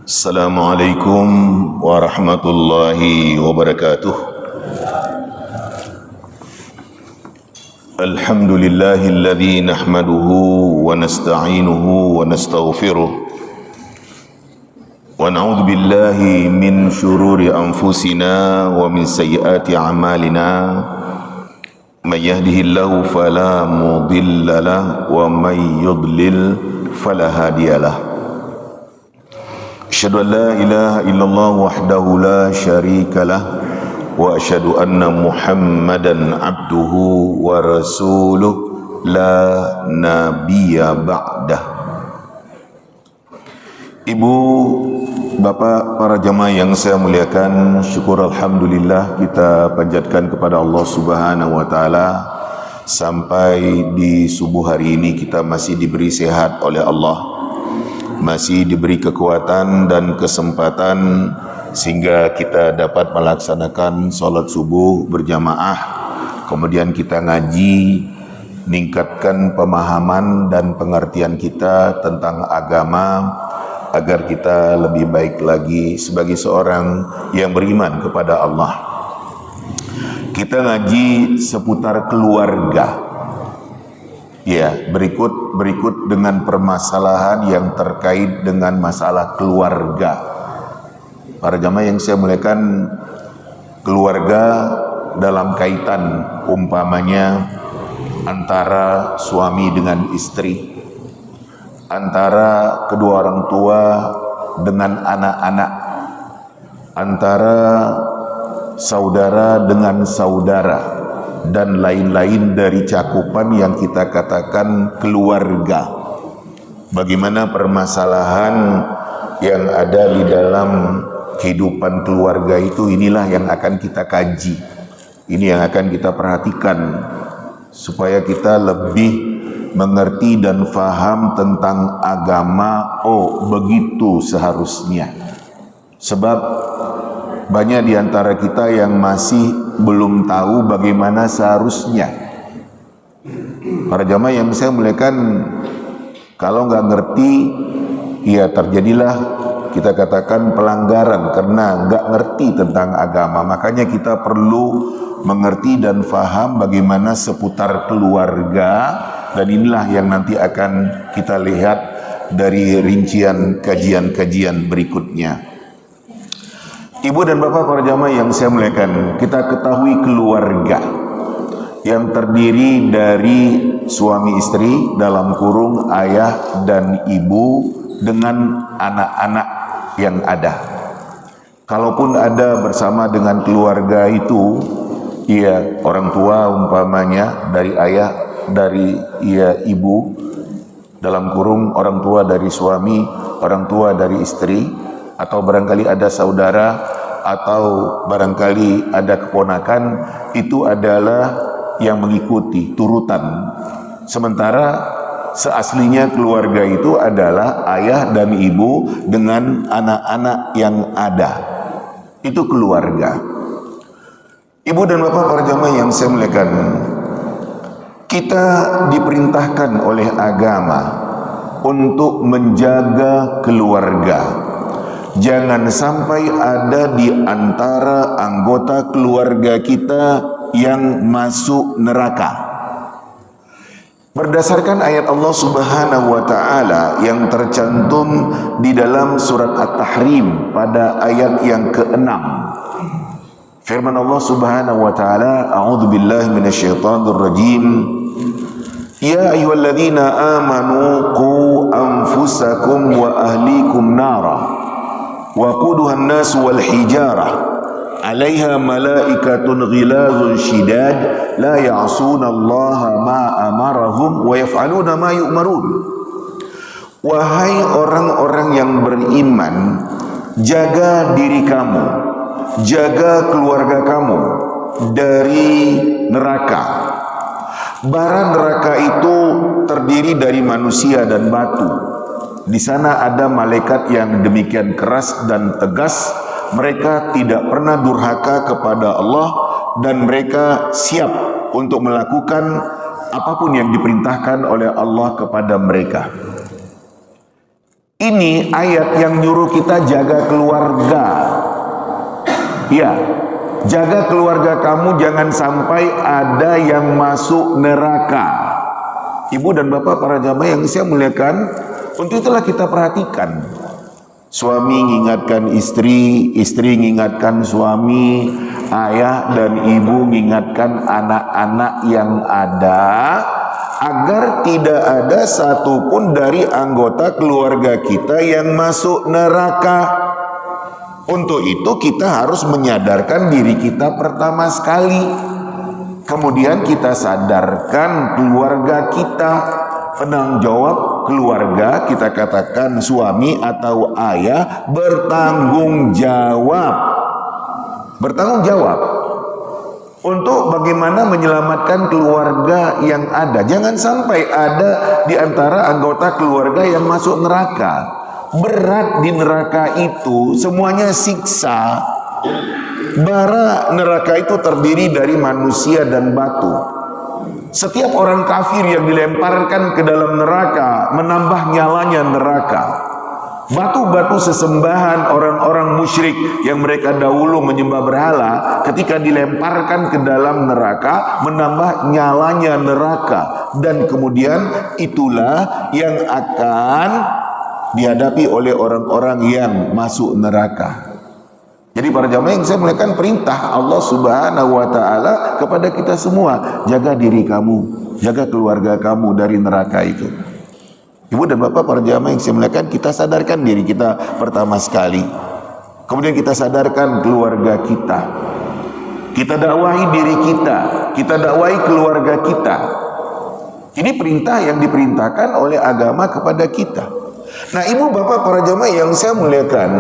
Assalamualaikum warahmatullahi wabarakatuh. Alhamdulillahilladzi nahmaduhu wa nasta'inuhu wa nastaghfiruh wa na'udzu billahi min syururi anfusina wa min sayyiati a'malina. May yahdihillahu fala mudilla lahu wa may yudlil fala hadiyalah. Asyhadu an la ilaha illallah wahdahu la syarika lah wa asyhadu anna Muhammadan abduhu wa rasuluh la nabiyya ba'dah. Ibu, bapak, para jamaah yang saya muliakan, syukur alhamdulillah kita panjatkan kepada Allah Subhanahu wa taala sampai di subuh hari ini kita masih diberi sehat oleh Allah, masih diberi kekuatan dan kesempatan sehingga kita dapat melaksanakan sholat subuh berjamaah, kemudian kita ngaji, meningkatkan pemahaman dan pengertian kita tentang agama agar kita lebih baik lagi sebagai seorang yang beriman kepada Allah. Kita ngaji seputar keluarga. Ya, berikut dengan permasalahan yang terkait dengan masalah keluarga. Para jamaah yang saya muliakan, keluarga dalam kaitan umpamanya antara suami dengan istri, antara kedua orang tua dengan anak-anak, antara saudara dengan saudara, dan lain-lain dari cakupan yang kita katakan keluarga. Bagaimana permasalahan yang ada di dalam kehidupan keluarga itu, inilah yang akan kita kaji. Ini yang akan kita perhatikan supaya kita lebih mengerti dan faham tentang agama. Oh, begitu seharusnya. Sebab banyak di antara kita yang masih belum tahu bagaimana seharusnya. Para jamaah yang saya muliakan, kalau nggak ngerti, ya terjadilah kita katakan pelanggaran karena nggak ngerti tentang agama. Makanya kita perlu mengerti dan faham bagaimana seputar keluarga, dan inilah yang nanti akan kita lihat dari rincian kajian-kajian berikutnya. Ibu dan bapak para jamaah yang saya muliakan, kita ketahui keluarga yang terdiri dari suami istri dalam kurung ayah dan ibu dengan anak-anak yang ada. Kalaupun ada bersama dengan keluarga itu, ya orang tua umpamanya dari ayah, dari ibu, dalam kurung orang tua dari suami, orang tua dari istri, atau barangkali ada saudara, atau barangkali ada keponakan, itu adalah yang mengikuti turutan. Sementara seaslinya keluarga itu adalah ayah dan ibu dengan anak-anak yang ada. Itu keluarga. Ibu dan bapak para jamaah yang saya muliakan, kita diperintahkan oleh agama untuk menjaga keluarga. Jangan sampai ada di antara anggota keluarga kita yang masuk neraka. Berdasarkan ayat Allah Subhanahu wa taala yang tercantum di dalam surat At-Tahrim pada ayat yang ke-6. Firman Allah Subhanahu wa taala, a'udzu billahi minasyaitonir rajim. Ya ayyuhalladzina amanu qu anfusakum wa ahlikum nara وقودها الناس والحجارة عليها ملائكة غلاظ شداد لا يعصون الله ما أمرهم ويفعلون ما يؤمرون. Wahai orang-orang yang beriman, jaga diri kamu, jaga keluarga kamu dari neraka. Bara neraka itu terdiri dari manusia dan batu. Di sana ada malaikat yang demikian keras dan tegas. Mereka tidak pernah durhaka kepada Allah dan mereka siap untuk melakukan apapun yang diperintahkan oleh Allah kepada mereka. Ini ayat yang nyuruh kita jaga keluarga. Ya, jaga keluarga kamu, jangan sampai ada yang masuk neraka. Ibu dan bapak para jamaah yang saya muliakan, untuk itulah kita perhatikan. Suami mengingatkan istri, istri mengingatkan suami, ayah dan ibu mengingatkan anak-anak yang ada, agar tidak ada satupun dari anggota keluarga kita yang masuk neraka. Untuk itu kita harus menyadarkan diri kita pertama sekali. Kemudian kita sadarkan keluarga kita. Penanggung jawab keluarga, kita katakan suami atau ayah, bertanggung jawab. Bertanggung jawab untuk bagaimana menyelamatkan keluarga yang ada. Jangan sampai ada di antara anggota keluarga yang masuk neraka. Berat di neraka itu semuanya siksa. Bara neraka itu terdiri dari manusia dan batu. Setiap orang kafir yang dilemparkan ke dalam neraka menambah nyalanya neraka. Batu-batu sesembahan orang-orang musyrik yang mereka dahulu menyembah berhala, ketika dilemparkan ke dalam neraka menambah nyalanya neraka. Dan kemudian itulah yang akan dihadapi oleh orang-orang yang masuk neraka. Jadi para jamaah yang saya muliakan, perintah Allah Subhanahu wa taala kepada kita semua, jaga diri kamu, jaga keluarga kamu dari neraka itu. Ibu dan bapak para jamaah yang saya muliakan, kita sadarkan diri kita pertama sekali. Kemudian kita sadarkan keluarga kita. Kita dakwahi diri kita dakwahi keluarga kita. Ini perintah yang diperintahkan oleh agama kepada kita. Nah, ibu bapak para jamaah yang saya muliakan,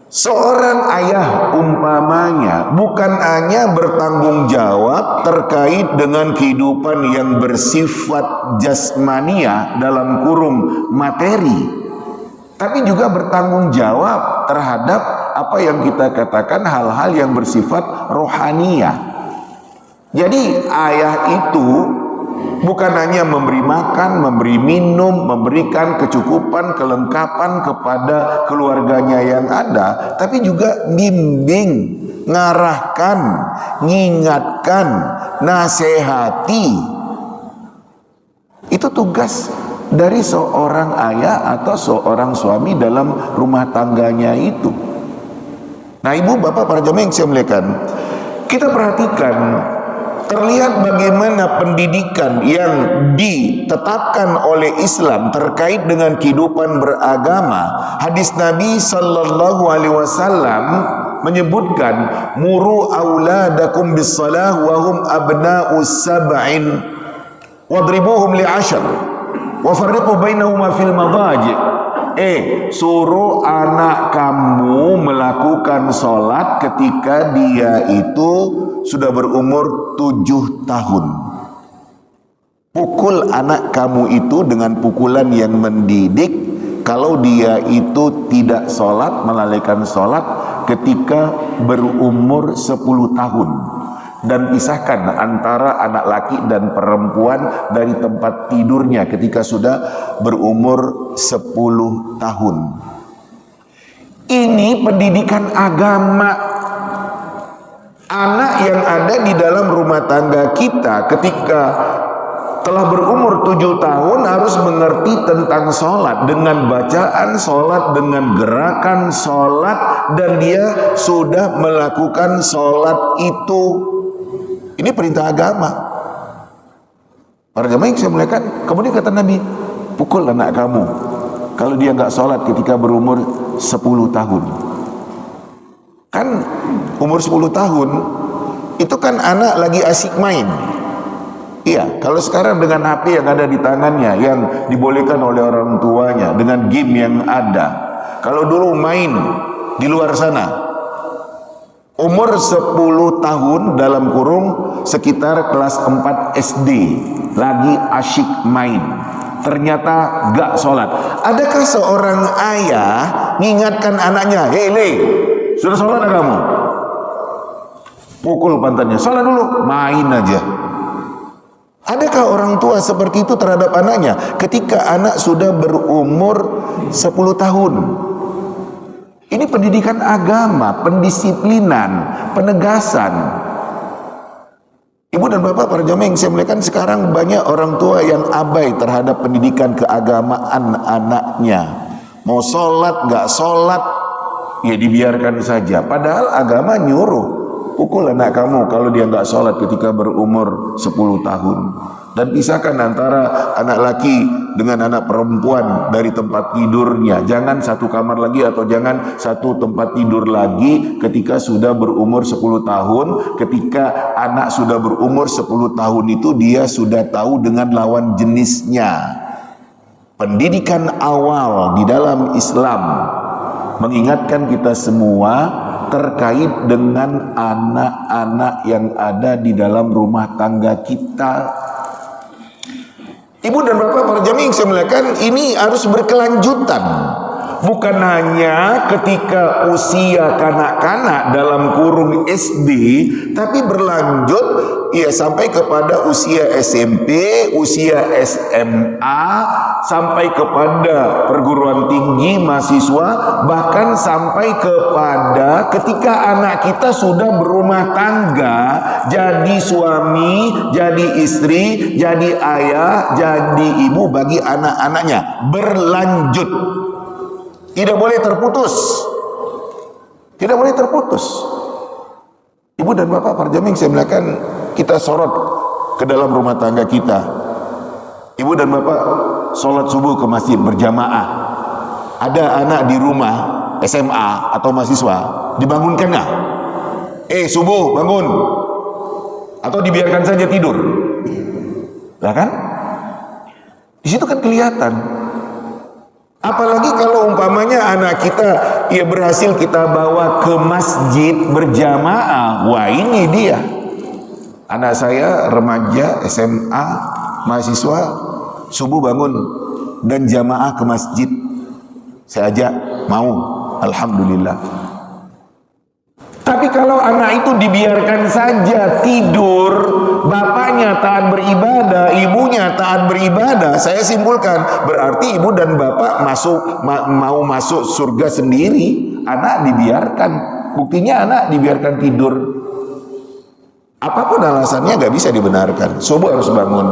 seorang ayah umpamanya bukan hanya bertanggung jawab terkait dengan kehidupan yang bersifat jasmania dalam kurung materi, tapi juga bertanggung jawab terhadap apa yang kita katakan hal-hal yang bersifat rohania. Jadi ayah itu bukan hanya memberi makan, memberi minum, memberikan kecukupan, kelengkapan kepada keluarganya yang ada, tapi juga bimbing, ngarahkan, ngingatkan, nasihati. Itu tugas dari seorang ayah atau seorang suami dalam rumah tangganya itu. Nah, ibu bapak para jamaah yang saya muliakan, kita perhatikan, terlihat bagaimana pendidikan yang ditetapkan oleh Islam terkait dengan kehidupan beragama. Hadis Nabi sallallahu alaihi wasallam menyebutkan, muru auladakum bis-shalah wa hum abna'us sab'in wadribuhum li'ashar wa farriqu bainahuma fil madaji'. Suruh anak kamu melakukan sholat ketika dia itu sudah berumur 7 tahun. Pukul anak kamu itu dengan pukulan yang mendidik kalau dia itu tidak sholat, melalaikan sholat ketika berumur 10 tahun. Dan pisahkan antara anak laki dan perempuan dari tempat tidurnya ketika sudah berumur 10 tahun. Ini pendidikan agama. Anak yang ada di dalam rumah tangga kita ketika telah berumur 7 tahun harus mengerti tentang sholat, dengan bacaan sholat, dengan gerakan sholat, dan dia sudah melakukan sholat itu. Ini perintah agama. Para jamaah yang saya muliakan, kemudian kata Nabi, pukul anak kamu kalau dia nggak sholat ketika berumur 10 tahun. Kan umur 10 tahun itu kan anak lagi asik main. Iya, kalau sekarang dengan HP yang ada di tangannya, yang dibolehkan oleh orang tuanya, dengan game yang ada. Kalau dulu main di luar sana, umur 10 tahun dalam kurung sekitar kelas 4 SD, lagi asyik main, ternyata gak sholat. Adakah seorang ayah mengingatkan anaknya, hei Le, sudah sholat gak kamu? Pukul pantatnya, sholat dulu, main aja. Adakah orang tua seperti itu terhadap anaknya ketika anak sudah berumur 10 tahun? Ini pendidikan agama, pendisiplinan, penegasan. Ibu dan bapak para jamaah yang saya muliakan, sekarang banyak orang tua yang abai terhadap pendidikan keagamaan anaknya. Mau sholat, gak sholat, ya dibiarkan saja. Padahal agama nyuruh, pukul anak kamu kalau dia nggak sholat ketika berumur 10 tahun. Dan pisahkan antara anak laki dengan anak perempuan dari tempat tidurnya. Jangan satu kamar lagi atau jangan satu tempat tidur lagi ketika sudah berumur 10 tahun. Ketika anak sudah berumur 10 tahun itu dia sudah tahu dengan lawan jenisnya. Pendidikan awal di dalam Islam mengingatkan kita semua terkait dengan anak-anak yang ada di dalam rumah tangga kita. Ibu dan bapak para jamaah yang saya muliakan, ini harus berkelanjutan. Bukan hanya ketika usia kanak-kanak dalam kurung SD, tapi berlanjut ya sampai kepada usia SMP, usia SMA, sampai kepada perguruan tinggi mahasiswa, bahkan sampai kepada ketika anak kita sudah berumah tangga, jadi suami, jadi istri, jadi ayah, jadi ibu bagi anak-anaknya, berlanjut. Tidak boleh terputus. Tidak boleh terputus. Ibu dan bapak para jamaah yang saya muliakan, kita sorot ke dalam rumah tangga kita. Ibu dan bapak sholat subuh ke masjid berjamaah. Ada anak di rumah SMA atau mahasiswa, dibangunkan nggak? Subuh bangun. Atau dibiarkan saja tidur. Lah kan? Di situ kan kelihatan. Apalagi kalau umpamanya anak kita ya berhasil kita bawa ke masjid berjamaah. Wah, ini dia. Anak saya remaja SMA mahasiswa subuh bangun dan jamaah ke masjid. Saya ajak, mau, alhamdulillah. Tapi kalau anak itu dibiarkan saja tidur, bapaknya taat beribadah, ibunya taat beribadah, saya simpulkan berarti ibu dan bapak mau masuk surga sendiri. Anak dibiarkan, buktinya anak dibiarkan tidur. Apapun alasannya gak bisa dibenarkan. Subuh harus bangun,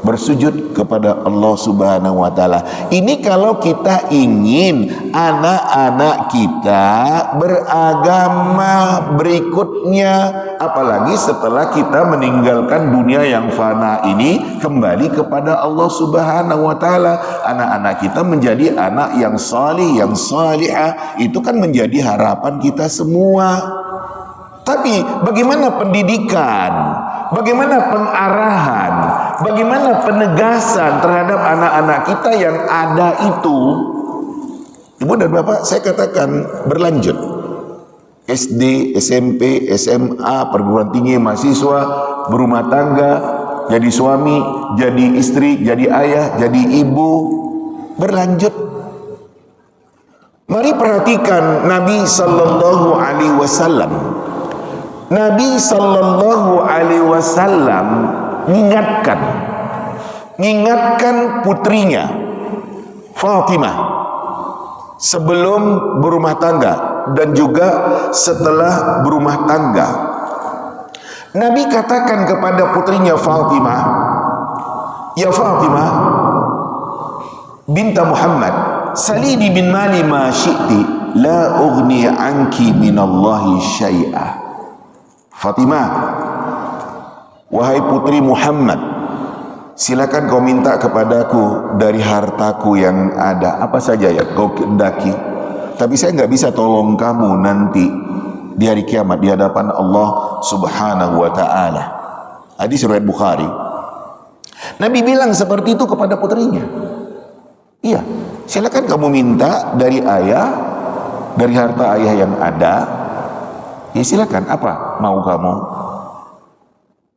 bersujud kepada Allah Subhanahu wa Ta'ala. Ini kalau kita ingin anak-anak kita beragama berikutnya, apalagi setelah kita meninggalkan dunia yang fana ini, kembali kepada Allah Subhanahu wa Ta'ala. Anak-anak kita menjadi anak yang salih, yang salihah, itu kan menjadi harapan kita semua. Tapi bagaimana pendidikan, bagaimana pengarahan, bagaimana penegasan terhadap anak-anak kita yang ada itu? Ibu dan bapak, saya katakan berlanjut. SD, SMP, SMA, perguruan tinggi, mahasiswa, berumah tangga, jadi suami, jadi istri, jadi ayah, jadi ibu, berlanjut. Mari perhatikan Nabi Sallallahu Alaihi Wasallam. Nabi Sallallahu Alaihi Wasallam mengingatkan putrinya Fatimah sebelum berumah tangga dan juga setelah berumah tangga. Nabi katakan kepada putrinya Fatimah, ya Fatimah binta Muhammad, salini bin mali ma syi'ti, la ughni anki minallahi syai'ah. Fatimah, wahai putri Muhammad, silakan kau minta kepadaku dari hartaku yang ada, apa saja ya kau kehendaki. Tapi saya nggak bisa tolong kamu nanti di hari kiamat di hadapan Allah Subhanahu wa Ta'ala. Hadis riwayat Bukhari. Nabi bilang seperti itu kepada putrinya. Iya, silakan kamu minta dari ayah, dari harta ayah yang ada. Ya silakan, apa mau kamu?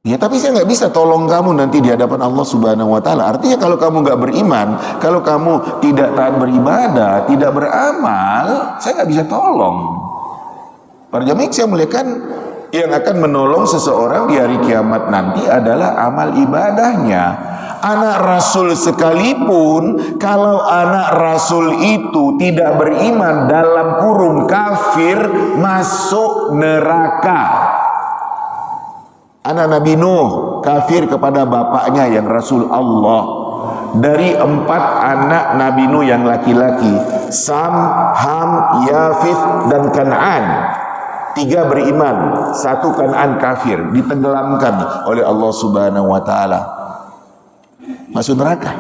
Ya tapi saya nggak bisa tolong kamu nanti di hadapan Allah Subhanahu wa Ta'ala. Artinya kalau kamu nggak beriman, kalau kamu tidak taat beribadah, tidak beramal, saya nggak bisa tolong. Para jamaah saya muliakan, Yang akan menolong seseorang di hari kiamat nanti adalah amal ibadahnya. Anak Rasul sekalipun, kalau anak Rasul itu tidak beriman, dalam kurung kafir, masuk neraka. Anak Nabi Nuh kafir kepada bapaknya yang Rasul Allah. Dari 4 anak Nabi Nuh yang laki-laki, Sam, Ham, Yafith, dan Kan'an, 3 beriman, 1 Kan'an kafir, ditenggelamkan oleh Allah Subhanahu wa Ta'ala, masuk neraka.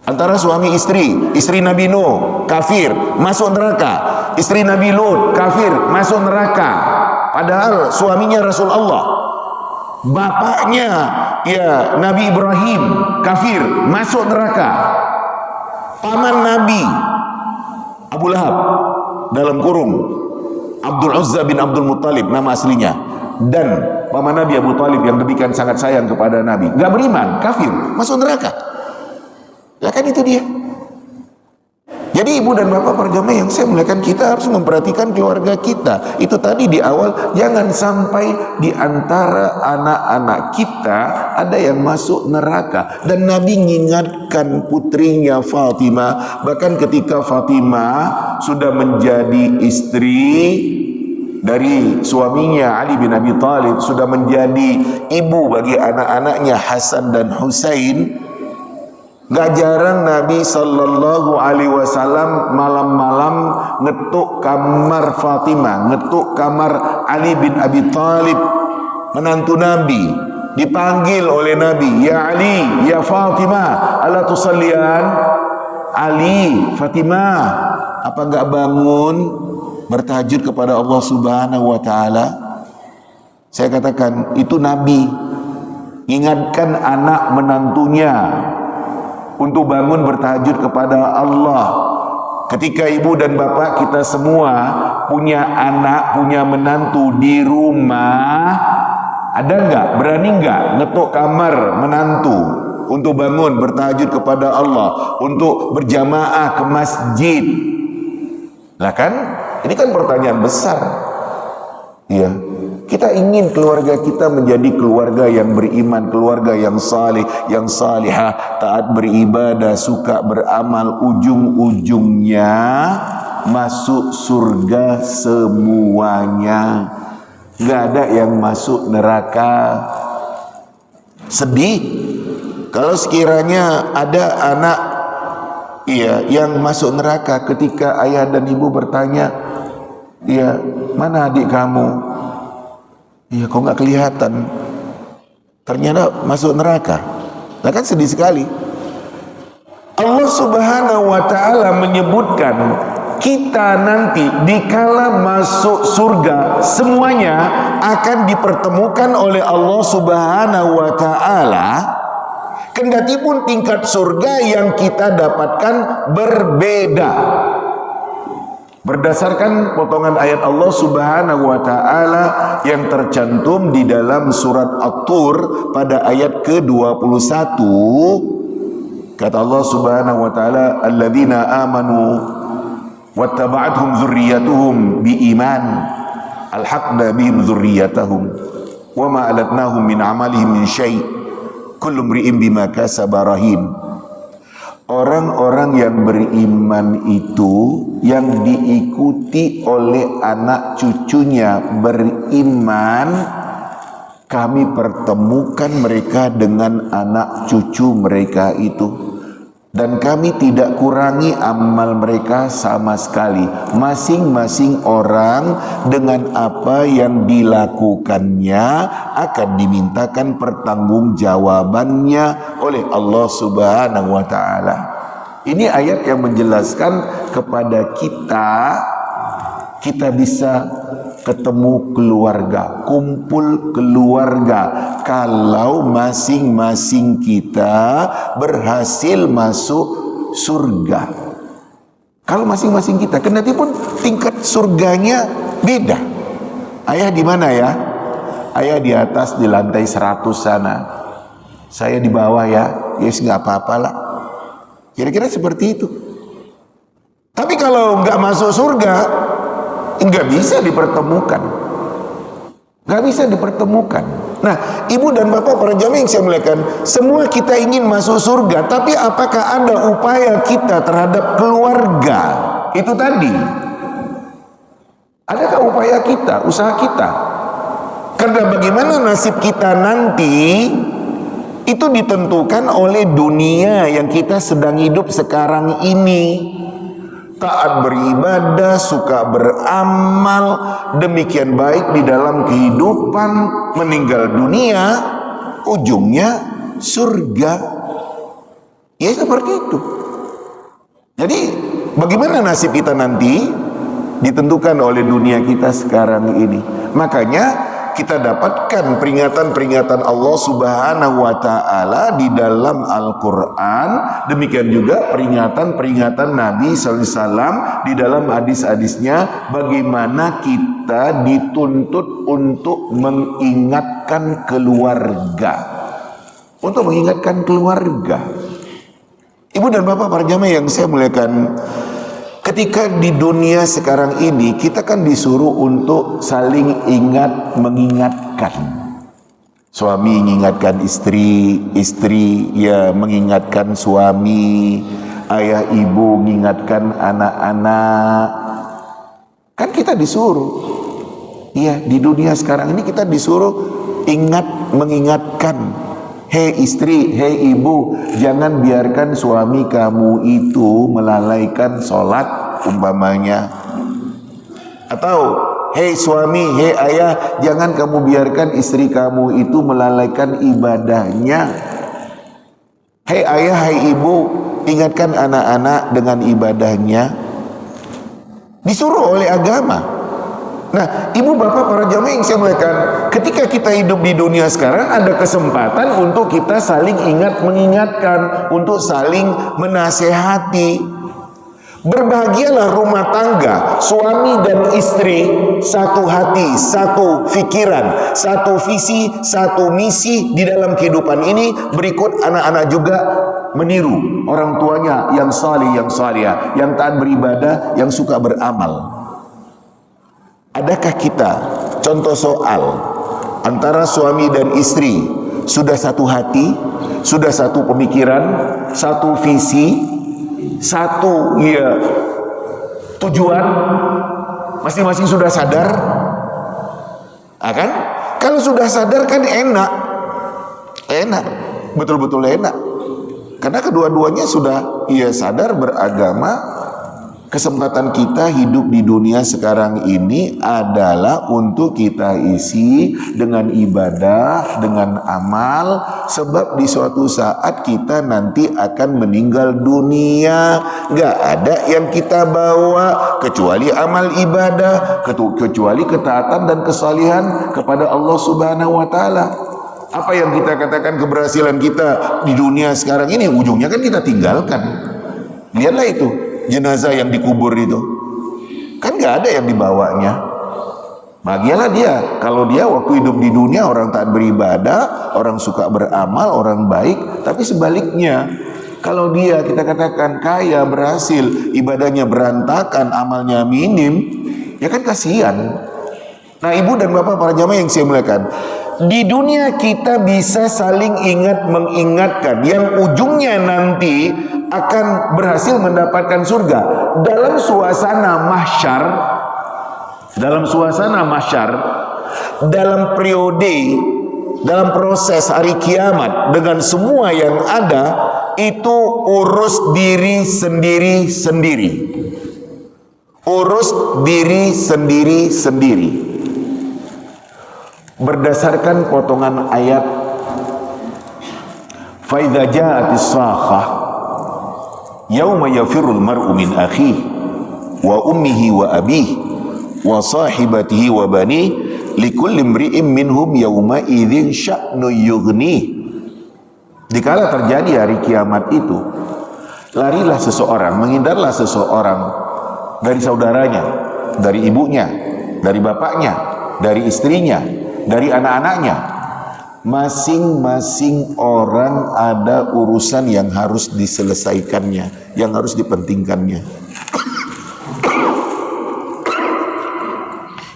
Antara suami istri Nabi Nuh kafir, masuk neraka. Istri Nabi Lut kafir, masuk neraka. Padahal suaminya Rasul Allah. Bapaknya ya Nabi Ibrahim kafir, masuk neraka. Paman Nabi Abu Lahab, dalam kurung Abdul Uzza bin Abdul Muttalib nama aslinya, dan paman Nabi Abu Talib yang demikian sangat sayang kepada Nabi, gak beriman, kafir, masuk neraka. Ya kan, itu dia. Jadi ibu dan bapak perjamaah yang saya muliakan, kita harus memperhatikan keluarga kita. Itu tadi di awal, jangan sampai di antara anak-anak kita ada yang masuk neraka. Dan Nabi mengingatkan putrinya Fatimah, bahkan ketika Fatimah sudah menjadi istri dari suaminya Ali bin Abi Thalib, sudah menjadi ibu bagi anak-anaknya Hasan dan Husain, gak jarang Nabi Sallallahu Alaihi Wasallam malam-malam ngetuk kamar Fatimah, ngetuk kamar Ali bin Abi Thalib, menantu Nabi. Dipanggil oleh Nabi, ya Ali, ya Fatimah, ala tusallian. Ali, Fatimah, apa gak bangun bertahajud kepada Allah Subhanahu wa Ta'ala? Saya katakan, itu Nabi ingatkan anak menantunya untuk bangun bertahajud kepada Allah. Ketika ibu dan bapak kita semua punya anak, punya menantu di rumah, ada nggak, berani nggak ngetuk kamar menantu untuk bangun bertahajud kepada Allah, untuk berjamaah ke masjid? Nah kan, ini kan pertanyaan besar. Iya, kita ingin keluarga kita menjadi keluarga yang beriman, keluarga yang saleh, yang salihah, taat beribadah, suka beramal, ujung-ujungnya masuk surga semuanya. Gak ada yang masuk neraka. Sedih kalau sekiranya ada anak yang masuk neraka ketika ayah dan ibu bertanya, mana adik kamu? Kok nggak kelihatan? Ternyata masuk neraka. Nah kan sedih sekali. Allah Subhanahu wa Ta'ala menyebutkan kita nanti dikala masuk surga semuanya akan dipertemukan oleh Allah Subhanahu wa Ta'ala. Kendati pun tingkat surga yang kita dapatkan berbeda. Berdasarkan potongan ayat Allah Subhanahu wa Ta'ala yang tercantum di dalam surat At-Tur pada ayat ke-21, kata Allah Subhanahu wa Ta'ala, alladzina amanu wattaba'athum dzurriyyatuhum biiman alhaqna bihim dzurriyyatahum wama alatnahum min amalihim min syai' kullu imri'in bima kasaba rahin. Orang-orang yang beriman itu yang diikuti oleh anak cucunya beriman, kami pertemukan mereka dengan anak cucu mereka itu, dan kami tidak kurangi amal mereka sama sekali. Masing-masing orang dengan apa yang dilakukannya akan dimintakan pertanggungjawabannya oleh Allah Subhanahu wa Ta'ala. Ini ayat yang menjelaskan kepada kita bisa ketemu keluarga, kumpul keluarga, kalau masing-masing kita berhasil masuk surga. Kalau masing-masing kita, kendati pun tingkat surganya beda. Ayah di mana ya? Ayah di atas di lantai 100 sana. Saya di bawah ya. Yes, nggak apa-apalah. Kira-kira seperti itu. Tapi kalau nggak masuk surga, nggak bisa dipertemukan. Gak bisa dipertemukan. Nah, ibu dan bapak para jamaah yang saya muliakan, semua kita ingin masuk surga, tapi apakah ada upaya kita terhadap keluarga? Itu tadi. Adakah upaya kita, usaha kita? Karena bagaimana nasib kita nanti itu ditentukan oleh dunia yang kita sedang hidup sekarang ini. Taat beribadah, suka beramal, demikian baik di dalam kehidupan, meninggal dunia, ujungnya surga. Ya seperti itu. Jadi bagaimana nasib kita nanti ditentukan oleh dunia kita sekarang ini. Makanya kita dapatkan peringatan-peringatan Allah Subhanahu wa Ta'ala di dalam Al-Quran, demikian juga peringatan-peringatan Nabi sallallahu alaihi wasallam di dalam hadis-hadisnya, bagaimana kita dituntut untuk mengingatkan keluarga. Untuk mengingatkan keluarga. Ibu dan bapak para jamaah yang saya muliakan, ketika di dunia sekarang ini kita kan disuruh untuk saling ingat mengingatkan. Suami mengingatkan istri, istri ya mengingatkan suami, ayah ibu mengingatkan anak-anak. Kan kita disuruh. Iya, di dunia sekarang ini kita disuruh ingat mengingatkan. Hei istri, hei ibu, jangan biarkan suami kamu itu melalaikan sholat umpamanya. Atau hei suami, hei ayah, jangan kamu biarkan istri kamu itu melalaikan ibadahnya. Hei ayah, hei ibu, ingatkan anak-anak dengan ibadahnya. Disuruh oleh agama. Nah, ibu bapak para jamaah yang saya muliakan, ketika kita hidup di dunia sekarang ada kesempatan untuk kita saling ingat mengingatkan, untuk saling menasehati. Berbahagialah rumah tangga, suami dan istri, satu hati, satu pikiran, satu visi, satu misi di dalam kehidupan ini. Berikut anak-anak juga meniru orang tuanya yang salih, yang salihah, yang taat beribadah, yang suka beramal. Adakah kita, contoh soal antara suami dan istri, sudah satu hati, sudah satu pemikiran, satu visi, satu tujuan, masing-masing sudah sadar? Kan? Kalau sudah sadar kan enak, betul-betul enak, karena kedua-duanya sudah sadar beragama. Kesempatan kita hidup di dunia sekarang ini adalah untuk kita isi dengan ibadah, dengan amal, sebab di suatu saat kita nanti akan meninggal dunia. Gak ada yang kita bawa kecuali amal ibadah, kecuali ketaatan dan kesalihan kepada Allah Subhanahu wa Ta'ala. Apa yang kita katakan keberhasilan kita di dunia sekarang ini, ujungnya kan kita tinggalkan. Lihatlah itu jenazah yang dikubur itu, kan gak ada yang dibawanya. Bahagialah dia kalau dia waktu hidup di dunia orang taat beribadah, orang suka beramal, orang baik. Tapi sebaliknya, kalau dia kita katakan kaya, berhasil, ibadahnya berantakan, amalnya minim, ya kan kasihan. Nah, ibu dan bapak para jamaah yang saya muliakan, di dunia kita bisa saling ingat mengingatkan, yang ujungnya nanti akan berhasil mendapatkan surga. Dalam suasana mahsyar, dalam periode, dalam proses hari kiamat, dengan semua yang ada, itu urus diri sendiri-sendiri. Urus diri sendiri-sendiri. Berdasarkan potongan ayat, fa idza ja'atis sakhah yauma yafirul mar'u min akhihi wa ummihi wa abihi wa sahibatihi wa bani likulli imri'in minhum yauma idzin sya'nu yughni. Dikala terjadi hari kiamat itu, larilah seseorang, menghindarlah seseorang dari saudaranya, dari ibunya, dari bapaknya, dari istrinya, dari anak-anaknya. Masing-masing orang ada urusan yang harus diselesaikannya, yang harus dipentingkannya.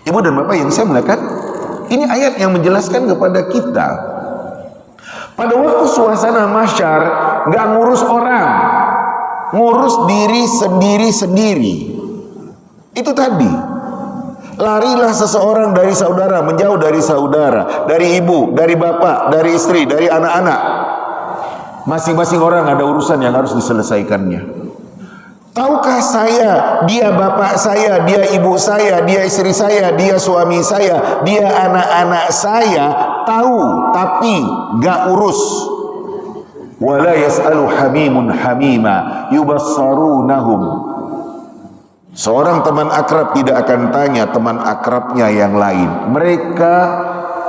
Ibu dan bapak yang saya muliakan, Ini ayat yang menjelaskan kepada kita. Pada waktu suasana mahsyar, nggak ngurus orang, ngurus diri sendiri. Itu tadi. Larilah seseorang dari saudara, menjauh dari saudara, dari ibu, dari bapak, dari istri, dari anak-anak. Masing-masing orang ada urusan yang harus diselesaikannya. Tahukah saya, dia bapak saya, dia ibu saya, dia istri saya, dia suami saya, dia anak-anak saya, tahu tapi gak urus. Wala yas'alu hamimun hamima yubassarunahum. Seorang teman akrab tidak akan tanya teman akrabnya yang lain. Mereka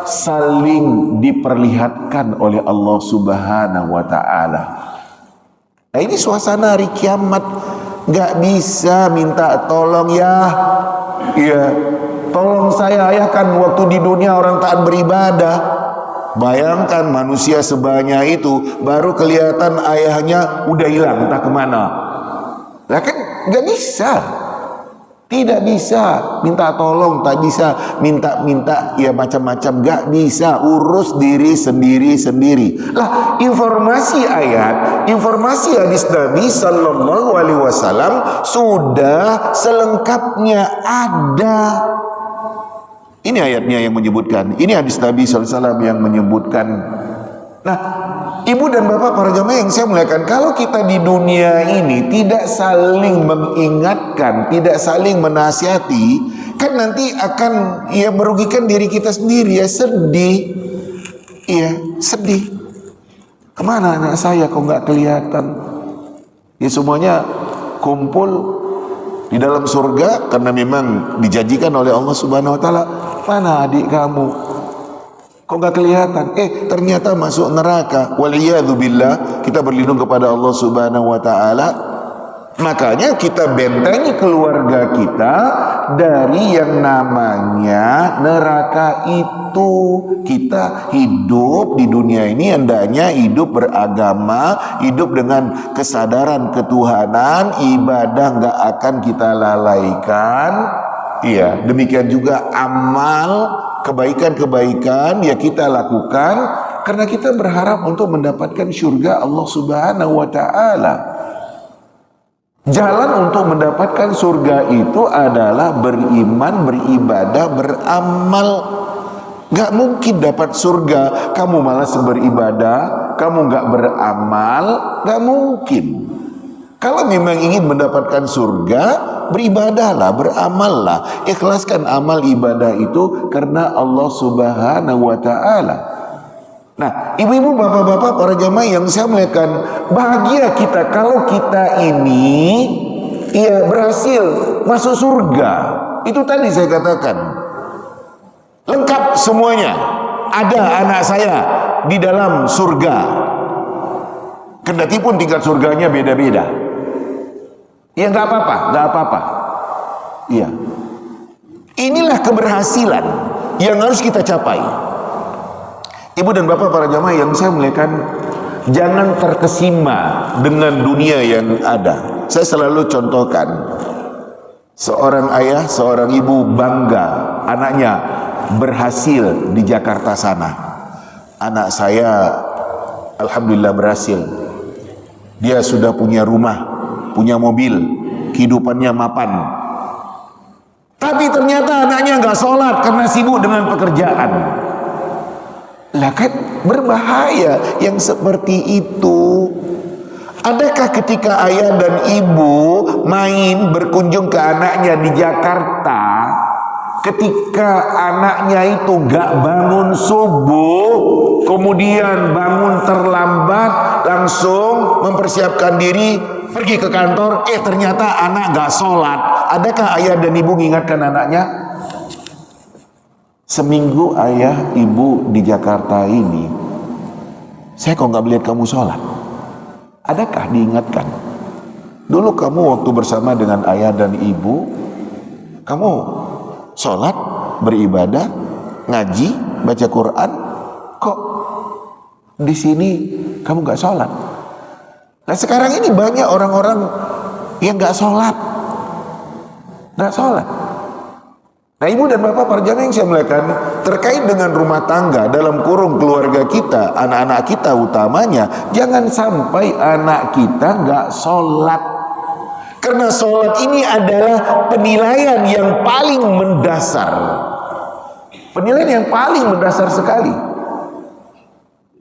saling diperlihatkan oleh Allah Subhanahu wa ta'ala. Nah, ini suasana hari kiamat. Gak bisa minta tolong ya. Iya, tolong saya ya, kan waktu di dunia orang taat beribadah. Bayangkan manusia sebanyak itu, baru kelihatan ayahnya udah hilang entah kemana. Lah kan gak bisa. Tidak bisa minta tolong, tak bisa minta ya macam-macam, gak bisa. Urus diri sendiri. Lah, informasi ayat, informasi hadis Nabi Sallallahu Alaihi Wasallam sudah selengkapnya ada. Ini ayatnya yang menyebutkan, ini hadis Nabi Sallallahu Alaihi Wasallam yang menyebutkan. Nah, ibu dan bapak para jamaah yang saya muliakan, kalau kita di dunia ini tidak saling mengingatkan, tidak saling menasihati, kan nanti akan ya merugikan diri kita sendiri, ya sedih. Iya, sedih. Kemana anak saya kok nggak kelihatan? Ya semuanya kumpul di dalam surga karena memang dijanjikan oleh Allah Subhanahu wa taala. Mana adik kamu? Kok gak kelihatan? Ternyata masuk neraka. Waliyadzubillah. Kita berlindung kepada Allah Subhanahu wa ta'ala. Makanya kita bentengi keluarga kita dari yang namanya neraka itu. Kita hidup di dunia ini hendaknya hidup beragama, hidup dengan kesadaran ketuhanan, ibadah gak akan kita lalaikan. Iya, demikian juga amal kebaikan-kebaikan ya kita lakukan karena kita berharap untuk mendapatkan surga Allah Subhanahu wa ta'ala. Jalan untuk mendapatkan surga itu adalah beriman, beribadah, beramal. Gak mungkin dapat surga kamu malas beribadah, kamu gak beramal, gak mungkin. Kalau memang ingin mendapatkan surga, beribadahlah, beramallah, ikhlaskan amal ibadah itu karena Allah Subhanahu wa ta'ala. Nah, ibu-ibu, bapak-bapak, para jamaah yang saya muliakan, bahagia kita kalau kita ini ya berhasil masuk surga. Itu tadi saya katakan, lengkap semuanya. Ada anak saya di dalam surga, kendati pun tingkat surganya beda-beda. Ya nggak apa-apa. Iya. Inilah keberhasilan yang harus kita capai. Ibu dan bapak para jamaah yang saya muliakan, jangan terkesima dengan dunia yang ada. Saya selalu contohkan, seorang ayah, seorang ibu bangga anaknya berhasil di Jakarta sana. Anak saya alhamdulillah berhasil. Dia sudah punya rumah, punya mobil, kehidupannya mapan. Tapi ternyata anaknya nggak sholat karena sibuk dengan pekerjaan. Lah kan berbahaya yang seperti itu. Adakah ketika ayah dan ibu main berkunjung ke anaknya di Jakarta, ketika anaknya itu nggak bangun subuh, kemudian bangun terlambat, langsung mempersiapkan diri pergi ke kantor, ternyata anak gak sholat. Adakah ayah dan ibu mengingatkan anaknya? Seminggu ayah ibu di Jakarta ini, saya kok gak melihat kamu sholat. Adakah diingatkan? Dulu kamu waktu bersama dengan ayah dan ibu, kamu sholat, beribadah, ngaji, baca Quran. Kok di sini kamu gak sholat? Nah sekarang ini banyak orang-orang yang gak sholat. Nah Nah, ibu dan bapak para jamaah yang saya muliakan, terkait dengan rumah tangga, dalam kurung keluarga kita, anak-anak kita utamanya, jangan sampai anak kita nggak sholat. Karena sholat ini adalah penilaian yang paling mendasar. Penilaian yang paling mendasar sekali.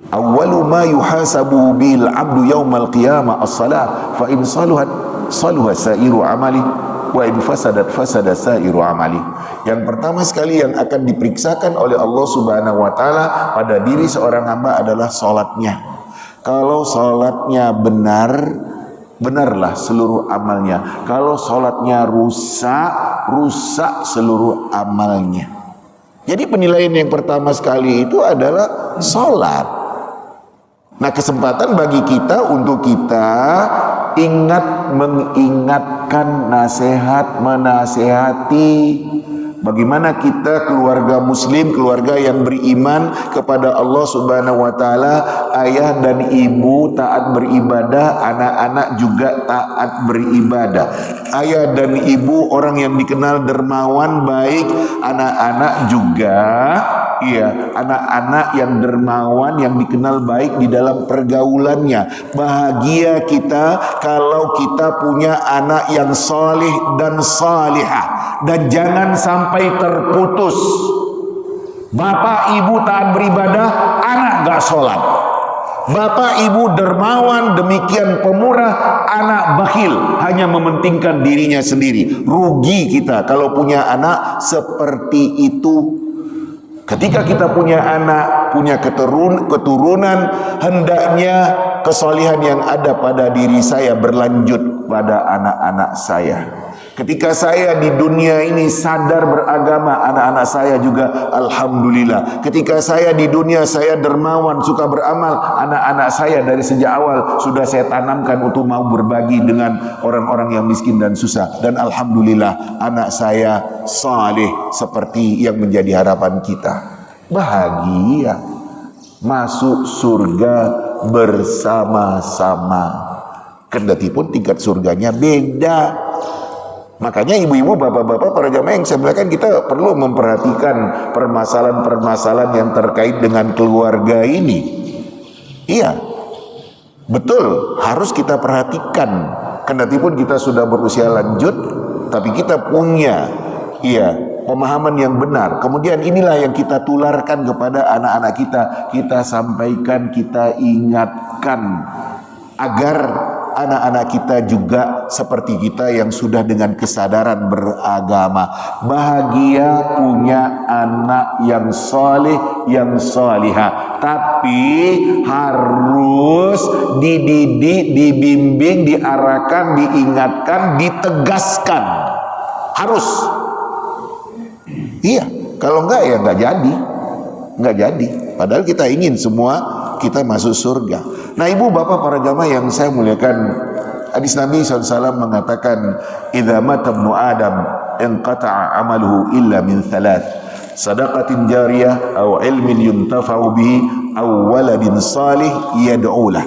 Awwalu ma yuhasabu bil abdu yaumal qiyamah as-salah, fa in saluhat saluha sairu amali wa in fasadat fasada sairu amali. Yang pertama sekali yang akan diperiksakan oleh Allah Subhanahu wa taala pada diri seorang hamba adalah salatnya. Kalau salatnya benar, benarlah seluruh amalnya. Kalau salatnya rusak, rusak seluruh amalnya. Jadi penilaian yang pertama sekali itu adalah salat. Nah, kesempatan bagi kita untuk kita mengingatkan, nasihat, menasehati bagaimana kita keluarga muslim, keluarga yang beriman kepada Allah Subhanahu wa taala, ayah dan ibu taat beribadah, anak-anak juga taat beribadah. Ayah dan ibu orang yang dikenal dermawan baik, anak-anak juga anak-anak yang dermawan yang dikenal baik di dalam pergaulannya. Bahagia kita kalau kita punya anak yang salih dan salihah. Dan jangan sampai terputus. Bapak ibu taat beribadah, anak gak sholat. Bapak ibu dermawan, demikian pemurah, anak bakhil, hanya mementingkan dirinya sendiri. Rugi kita kalau punya anak seperti itu. Ketika kita punya anak, punya keturunan, hendaknya kesolihan yang ada pada diri saya berlanjut pada anak-anak saya. Ketika saya di dunia ini sadar beragama, anak-anak saya juga alhamdulillah. Ketika saya di dunia saya dermawan, suka beramal, anak-anak saya dari sejak awal sudah saya tanamkan untuk mau berbagi dengan orang-orang yang miskin dan susah. Dan alhamdulillah anak saya saleh seperti yang menjadi harapan kita. Bahagia masuk surga bersama-sama. Kendati pun tingkat surganya beda. Makanya ibu-ibu, bapak-bapak, para jamaah yang saya muliakan, kita perlu memperhatikan permasalahan-permasalahan yang terkait dengan keluarga ini. Iya, betul, harus kita perhatikan. Kendati pun kita sudah berusia lanjut, tapi kita punya pemahaman yang benar. Kemudian inilah yang kita tularkan kepada anak-anak kita. Kita sampaikan, kita ingatkan agar anak-anak kita juga seperti kita yang sudah dengan kesadaran beragama. Bahagia punya anak yang saleh, yang salihah. Tapi harus dididik, dibimbing, diarahkan, diingatkan, ditegaskan. Harus. Iya, kalau enggak ya enggak jadi. Enggak jadi. Padahal kita ingin semua kita masuk surga. Nah, ibu bapak para jamaah yang saya muliakan, hadis Nabi SAW mengatakan, idza mata ibnu Adam inqata'a amaluhu illa min thalath, sadaqatin jariyah aw ilmin yuntafa'u bihi aw waladin salih yad'u lah.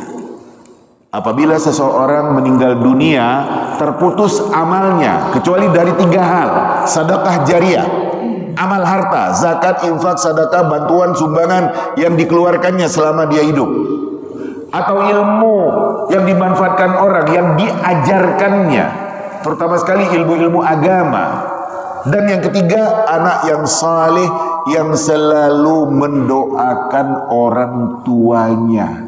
Apabila seseorang meninggal dunia, terputus amalnya kecuali dari 3 hal: sedekah jariyah, amal harta, zakat, infak, sedekah, bantuan, sumbangan yang dikeluarkannya selama dia hidup, atau ilmu yang dimanfaatkan orang, yang diajarkannya, terutama sekali ilmu-ilmu agama. Dan yang ketiga, anak yang saleh yang selalu mendoakan orang tuanya.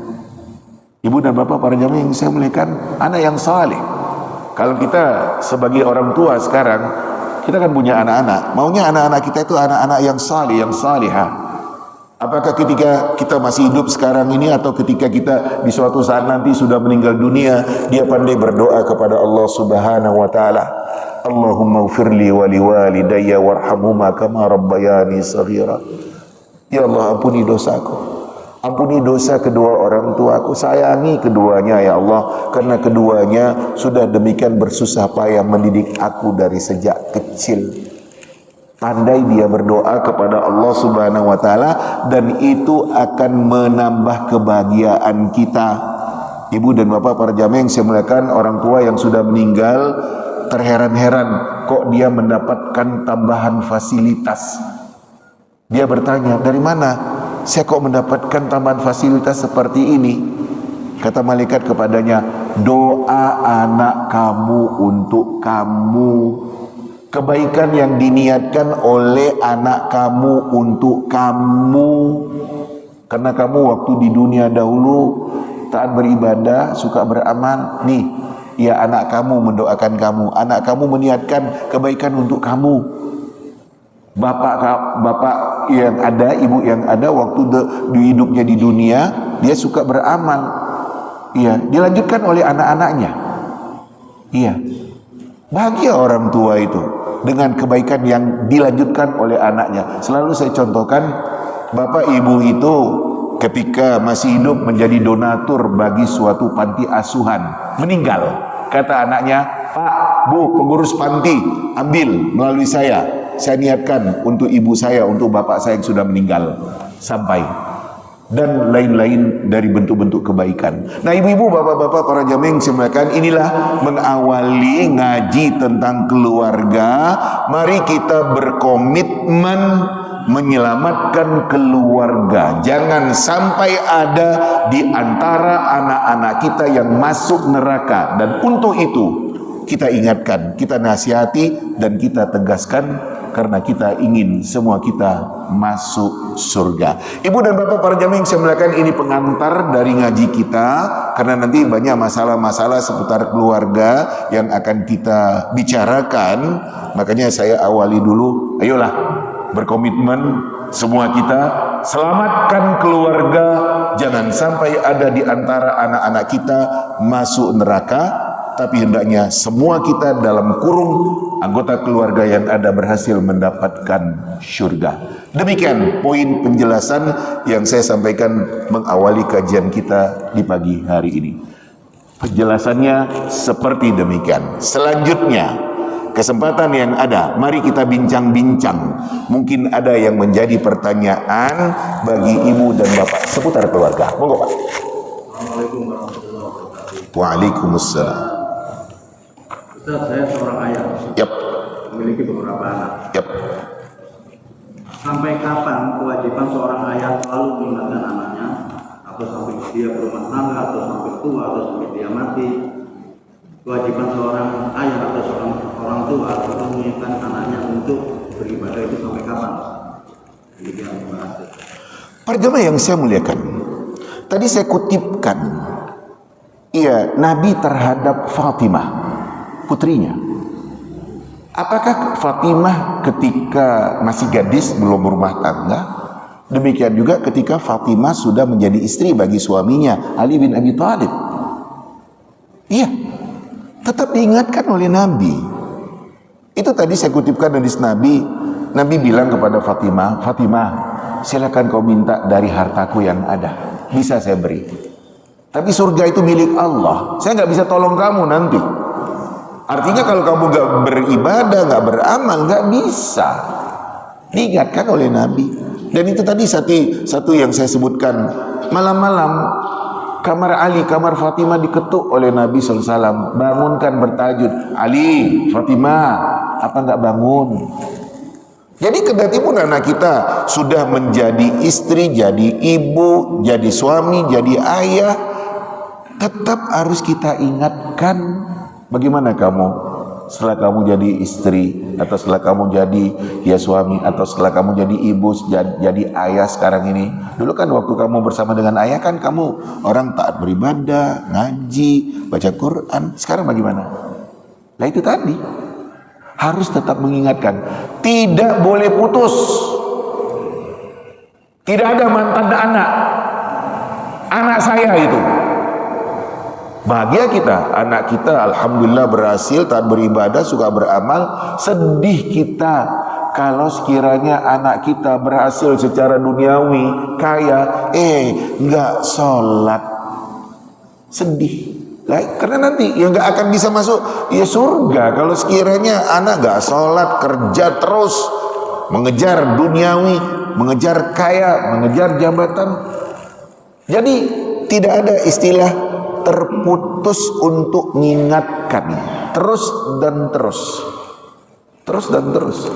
Ibu dan bapak para jamaah yang saya muliakan, anak yang saleh. Kalau kita sebagai orang tua sekarang, kita kan punya anak-anak, maunya anak-anak kita itu anak-anak yang saleh, yang salihah. Apakah ketika kita masih hidup sekarang ini, atau ketika kita di suatu saat nanti sudah meninggal dunia, dia pandai berdoa kepada Allah Subhanahu wa taala, Allahumma ufirli wa liwalidayya warhamhuma kama rabbayani shaghira. Ya Allah, ampuni dosaku, ampuni dosa kedua orang tuaku, sayangi keduanya ya Allah, karena keduanya sudah demikian bersusah payah mendidik aku dari sejak kecil. Pandai dia berdoa kepada Allah Subhanahu wa taala, dan itu akan menambah kebahagiaan kita. Ibu dan bapak para jamaah yang saya muliakan, orang tua yang sudah meninggal terheran-heran kok dia mendapatkan tambahan fasilitas? Dia bertanya, dari mana saya kok mendapatkan tambahan fasilitas seperti ini? Kata malaikat kepadanya, doa anak kamu untuk kamu. Kebaikan yang diniatkan oleh anak kamu untuk kamu. Karena kamu waktu di dunia dahulu taat beribadah, suka beramal. Nih, ya anak kamu mendoakan kamu. Anak kamu meniatkan kebaikan untuk kamu. Bapak yang ada, ibu yang ada waktu di hidupnya di dunia, dia suka beramal. Iya, dilanjutkan oleh anak-anaknya. Iya. Bahagia orang tua itu dengan kebaikan yang dilanjutkan oleh anaknya. Selalu saya contohkan, bapak ibu itu ketika masih hidup menjadi donatur bagi suatu panti asuhan, meninggal, kata anaknya, Pak, Bu, pengurus panti, ambil melalui saya niatkan untuk ibu saya, untuk bapak saya yang sudah meninggal, sampai. Dan lain-lain dari bentuk-bentuk kebaikan. Nah, ibu-ibu, bapak-bapak, para jamaah yang dimuliakan, inilah mengawali ngaji tentang keluarga. Mari kita berkomitmen menyelamatkan keluarga. Jangan sampai ada di antara anak-anak kita yang masuk neraka. Dan untuk itu kita ingatkan, kita nasihati, dan kita tegaskan, karena kita ingin semua kita masuk surga. Ibu dan bapak para jamaah yang saya muliakan, ini pengantar dari ngaji kita, karena nanti banyak masalah-masalah seputar keluarga yang akan kita bicarakan. Makanya saya awali dulu, ayolah berkomitmen semua kita selamatkan keluarga. Jangan sampai ada di antara anak-anak kita masuk neraka. Tapi hendaknya semua kita dalam kurung anggota keluarga yang ada berhasil mendapatkan syurga. Demikian poin penjelasan yang saya sampaikan mengawali kajian kita di pagi hari ini. Penjelasannya seperti demikian. Selanjutnya, kesempatan yang ada, mari kita bincang-bincang. Mungkin ada yang menjadi pertanyaan bagi ibu dan bapak seputar keluarga. Monggo, Pak. Assalamualaikum warahmatullahi wabarakatuh. Waalaikumsalam. Ustaz, saya seorang ayah. Yap. Memiliki beberapa anak. Yap. Sampai kapan kewajiban seorang ayah selalu mengingatkan anaknya, atau sampai dia berumah tangga, atau sampai tua, atau sampai dia mati? Kewajiban seorang ayah atau seorang orang tua untuk mengingatkan anaknya untuk beribadah itu sampai kapan? Demikian, terima kasih. Para jemaah yang saya muliakan, tadi saya kutipkan, iya, Nabi terhadap Fatimah, putrinya. Apakah Fatimah ketika masih gadis belum berumah tangga? Demikian juga ketika Fatimah sudah menjadi istri bagi suaminya Ali bin Abi Thalib. Iya, tetap diingatkan oleh Nabi. Itu tadi saya kutipkan hadis Nabi. Nabi bilang kepada Fatimah, Fatimah, silakan kau minta dari hartaku yang ada, bisa saya beri. Tapi surga itu milik Allah. Saya nggak bisa tolong kamu nanti. Artinya kalau kamu nggak beribadah, nggak beramal, nggak bisa. Diingatkan oleh Nabi. Dan itu tadi satu yang saya sebutkan. Malam-malam kamar Ali, kamar Fatimah diketuk oleh Nabi SAW. Bangunkan bertajud, Ali, Fatimah, apa nggak bangun? Jadi kendati pun anak kita sudah menjadi istri, jadi ibu, jadi suami, jadi ayah, tetap harus kita ingatkan. Bagaimana kamu setelah kamu jadi istri, atau setelah kamu jadi ya suami, atau setelah kamu jadi ibu, jadi ayah sekarang ini? Dulu kan waktu kamu bersama dengan ayah kan kamu orang taat beribadah, ngaji, baca Quran. Sekarang bagaimana? Nah itu tadi harus tetap mengingatkan, tidak boleh putus. Tidak ada mantan anak saya itu. Bahagia kita, anak kita alhamdulillah berhasil taat beribadah, suka beramal. Sedih kita kalau sekiranya anak kita berhasil secara duniawi, kaya, nggak sholat. Sedih. Karena nanti yang nggak akan bisa masuk ya surga kalau sekiranya anak nggak sholat, kerja terus, mengejar duniawi, mengejar kaya, mengejar jabatan. Jadi tidak ada istilah terputus untuk mengingatkan, terus dan terus. terus dan terus.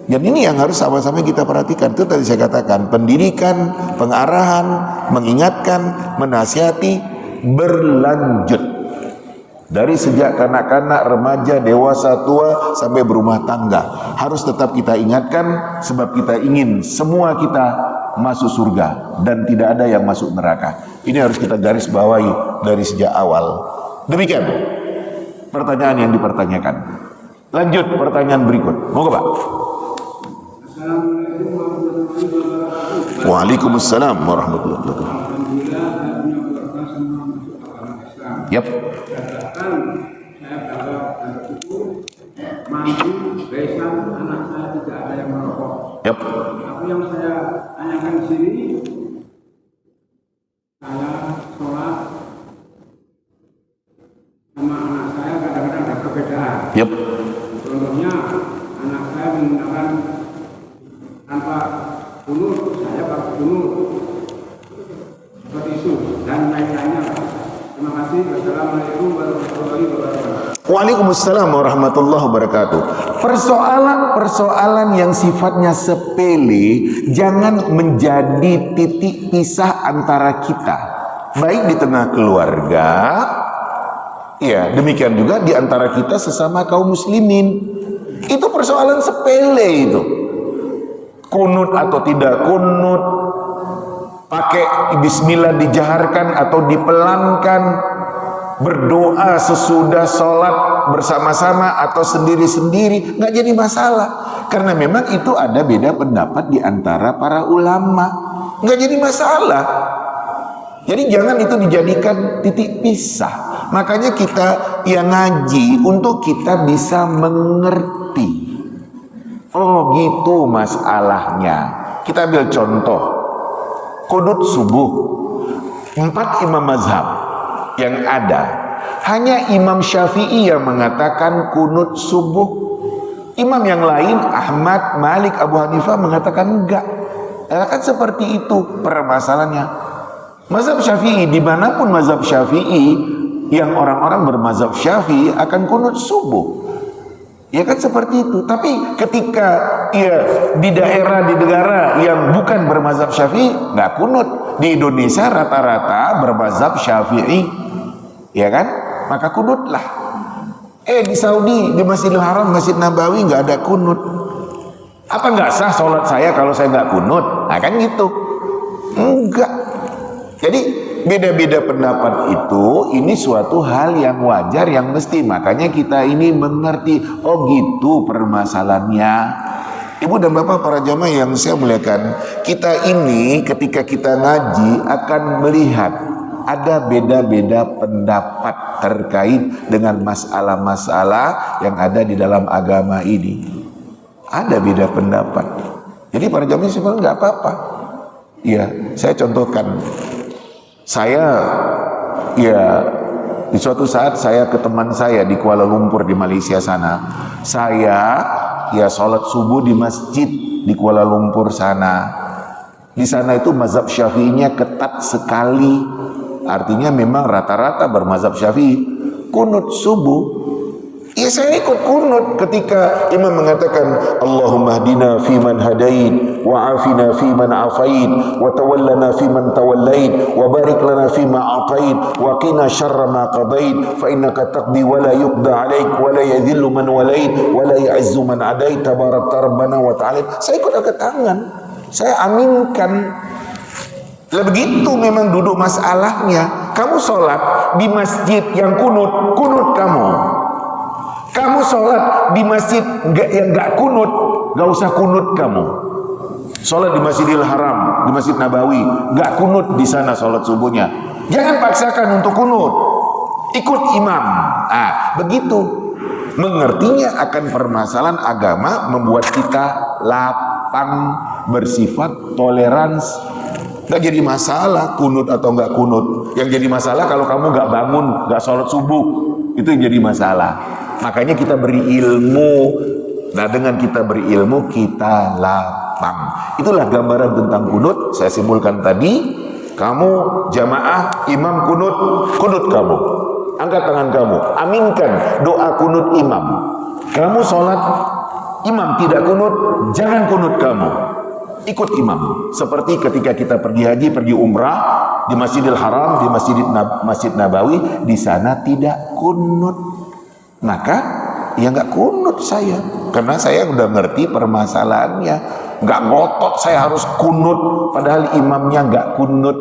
Dan ini yang harus sama-sama kita perhatikan. Itu tadi saya katakan, pendidikan, pengarahan, mengingatkan, menasihati berlanjut. Dari sejak kanak-kanak, remaja, dewasa, tua, sampai berumah tangga. Harus tetap kita ingatkan, sebab kita ingin semua kita masuk surga dan tidak ada yang masuk neraka. Ini harus kita garis bawahi dari sejak awal. Demikian pertanyaan yang dipertanyakan. Lanjut pertanyaan berikut. Moga Pak. Waalaikumsalam warahmatullahi wabarakatuh. Yap. Saya berharap dan bersyukur mampu besan anak saya tidak ada yang merokok. Yap. Tapi yang saya tanyakan di sini, saya sholat sama anak saya kadang-kadang ada perbedaan. Yap. Contohnya anak saya menggunakan tanpa kunut, saya pakai kunut seperti itu dan lain-lainnya. Terima kasih. Wassalamualaikum warahmatullahi wabarakatuh. Waalaikumsalam warahmatullahi wabarakatuh. Persoalan-persoalan yang sifatnya sepele jangan menjadi titik pisah antara kita, baik di tengah keluarga, ya demikian juga di antara kita sesama kaum muslimin. Itu persoalan sepele itu. Kunut atau tidak kunut, pakai bismillah dijaharkan atau dipelankan, berdoa sesudah sholat bersama-sama atau sendiri-sendiri, nggak jadi masalah. Karena memang itu ada beda pendapat di antara para ulama, nggak jadi masalah. Jadi jangan itu dijadikan titik pisah. Makanya kita yang ngaji untuk kita bisa mengerti. Oh gitu masalahnya. Kita ambil contoh kunut subuh. 4 imam mazhab yang ada, hanya Imam Syafi'i yang mengatakan kunut subuh. Imam yang lain Ahmad, Malik, Abu Hanifah mengatakan enggak. Kan seperti itu permasalahannya. Mazhab Syafi'i, dimanapun mazhab Syafi'i, yang orang-orang bermazhab Syafi'i akan kunut subuh. Ya kan seperti itu. Tapi ketika ya di daerah, di negara yang bukan bermazhab Syafi'i, nggak kunut. Di Indonesia rata-rata bermazhab Syafi'i, ya kan? Maka kunutlah. Di Saudi, di Masjidil Haram, Masjid Nabawi nggak ada kunut. Apa nggak sah sholat saya kalau saya nggak kunut? Nah kan gitu. Enggak. Jadi beda-beda pendapat itu, ini suatu hal yang wajar, yang mesti. Makanya kita ini mengerti, oh gitu permasalahannya. Ibu dan bapak para jamaah yang saya muliakan, kita ini ketika kita ngaji akan melihat ada beda-beda pendapat terkait dengan masalah-masalah yang ada di dalam agama ini. Ada beda pendapat. Jadi para jamaah sebenarnya nggak apa-apa. Ya, saya contohkan. Saya ya di suatu saat saya ke teman saya di Kuala Lumpur di Malaysia sana. Saya ya sholat subuh di masjid di Kuala Lumpur sana. Di sana itu mazhab Syafi'inya ketat sekali. Artinya memang rata-rata bermazhab Syafi'i. Kunut subuh, ya saya ikut kunut ketika imam mengatakan Allahumma hdina fiman hadait wa afina fiman afait wa tawallana fiman tawallait wa barik lana fima atait wa qina syarra ma qadait fa innaka taqdi wa la yuqda alaik wa la yadhillu man walait wa la ya'izzu man adait tabarak rabbana wa ta'ala. Saya ikut angkat tangan, saya aminkan. Lah begitu memang duduk masalahnya. Kamu sholat di masjid yang kunut, kunut kamu. Kamu sholat di masjid yang gak kunut, gak usah kunut kamu. Sholat di Masjidil Haram, di Masjid Nabawi, gak kunut di sana sholat subuhnya. Jangan paksakan untuk kunut. Ikut imam. Begitu. Mengertinya akan permasalahan agama membuat kita lapang, bersifat toleransi. Gak jadi masalah kunut atau gak kunut. Yang jadi masalah kalau kamu gak bangun, gak sholat subuh, itu yang jadi masalah. Makanya kita beri ilmu. Nah dengan kita beri ilmu, kita lapang. Itulah gambaran tentang kunut. Saya simpulkan tadi. Kamu jamaah, imam kunut, kunut kamu. Angkat tangan kamu, aminkan doa kunut imam. Kamu sholat imam tidak kunut, jangan kunut kamu. Ikut imam. Seperti ketika kita pergi haji, pergi umrah di Masjidil Haram, di Masjid Nabawi, di sana tidak kunut. Maka ya nggak kunut saya, karena saya udah ngerti permasalahannya. Nggak ngotot saya harus kunut, padahal imamnya nggak kunut.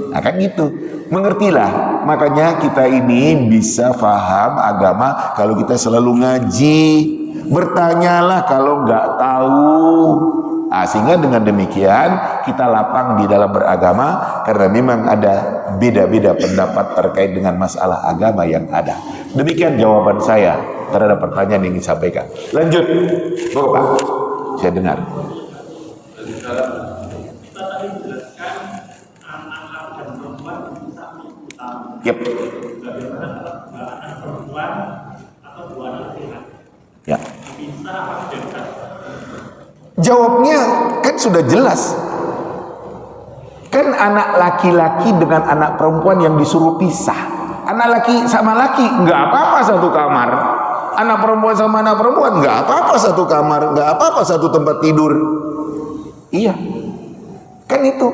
Nah kan gitu. Mengertilah. Makanya kita ini bisa paham agama kalau kita selalu ngaji. Bertanyalah kalau nggak tahu. Nah, sehingga dengan demikian kita lapang di dalam beragama, karena memang ada beda-beda pendapat terkait dengan masalah agama yang ada. Demikian jawaban saya terhadap pertanyaan yang ingin disampaikan. Lanjut, Bapak, saya dengar. Kita tadi menjelaskan anak dan perempuan bisa mengutamakan. Yep. Bagaimana kalau dua anak perempuan atau dua anak laki-laki? Ya. Bisa apa bebas? Jawabnya kan sudah jelas. Kan anak laki-laki dengan anak perempuan yang disuruh pisah. Anak laki sama laki nggak apa-apa satu kamar. Anak perempuan sama anak perempuan nggak apa-apa satu kamar, nggak apa-apa satu tempat tidur. Iya, kan itu.